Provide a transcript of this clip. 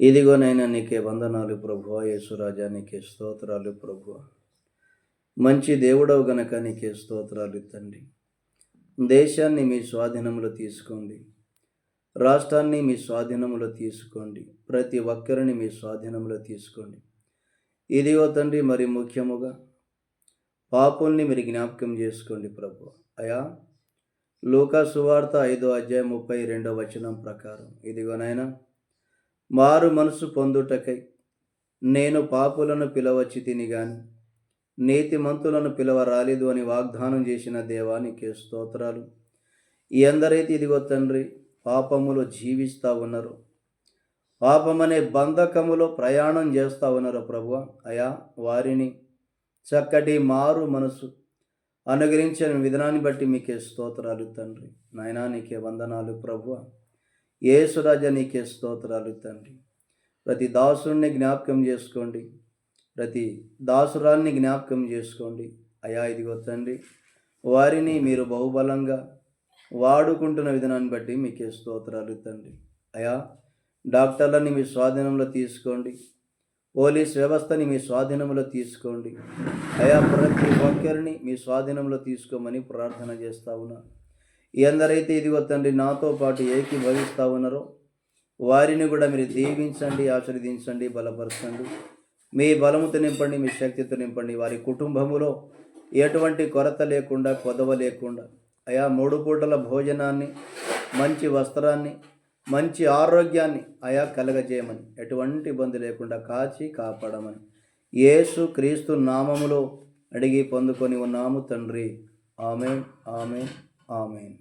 ఇదిగోనైనా నీకే వందనాలు ప్రభువా. యేసురాజా నీకే స్తోత్రాలు ప్రభువా. మంచి దేవుడవు గనక నీకే స్తోత్రాలు తండ్రి. దేశాన్ని మీ స్వాధీనంలో తీసుకోండి, రాష్ట్రాన్ని మీ స్వాధీనంలో తీసుకోండి, ప్రతి ఒక్కరిని మీ స్వాధీనంలో తీసుకోండి. ఇదిగో తండ్రి, మరి ముఖ్యముగా పాపుల్ని మీరు జ్ఞాపకం చేసుకోండి ప్రభు. అయా, లూకా సువార్త 5:32 ప్రకారం, ఇదిగోనైనా మారు మనసు పొందుటకై నేను పాపులను పిలవచ్చి తిని గాని నీతిమంతులను పిలవ రాలేదు అని వాగ్దానం చేసిన దేవానికి స్తోత్రాలు. ఎందరైతే ఇదిగో తండ్రి పాపములో జీవిస్తూ ఉన్నారో, పాపమనే బంధకములో ప్రయాణం చేస్తూ ఉన్నారో ప్రభువా, అయా వారిని చక్కటి మారు మనసు అనుగ్రహించిన విధానాన్ని బట్టి మీకే స్తోత్రాలు తండ్రి. నాయనా నీకే వందనాలు ప్రభువా. యేసురాజా నీకే స్తోత్రాలు తండ్రి. ప్రతి దాసుడిని జ్ఞాపకం చేసుకోండి, ప్రతి దాసురాల్ని జ్ఞాపకం చేసుకోండి. అయా ఇదిగో తండ్రి, వారిని మీరు బహుబలంగా వాడుకుంటున్న విధానాన్ని బట్టి మీకే స్తోత్రాలు తండ్రి. అయా, డాక్టర్లని మీ స్వాధీనంలో తీసుకోండి, పోలీస్ వ్యవస్థని మీ స్వాధీనంలో తీసుకోండి. అయా, ప్రతి ఒక్కరిని మీ స్వాధీనంలో తీసుకోమని ప్రార్థన చేస్తా ఉన్నాను. ఎందరైతే ఇదిగో తండ్రి నాతో పాటు ఏకీభవిస్తూ ఉన్నారో వారిని కూడా మీరు దీవించండి, ఆశీర్వదించండి, బలపరచండి. మీ బలముతో నింపండి, మీ శక్తితో నింపండి. వారి కుటుంబములో ఎటువంటి కొరత లేకుండా, కొదవ లేకుండా, అయా 3 పూటల భోజనాన్ని, మంచి వస్త్రాన్ని, మంచి ఆరోగ్యాన్ని అయా కలగజేయమని, ఎటువంటి ఇబ్బంది లేకుండా కాచి కాపాడమని యేసు క్రీస్తు నామములో అడిగి పొందుకొని ఉన్నాము తండ్రి. ఆమేన్, ఆమేన్, ఆమేన్.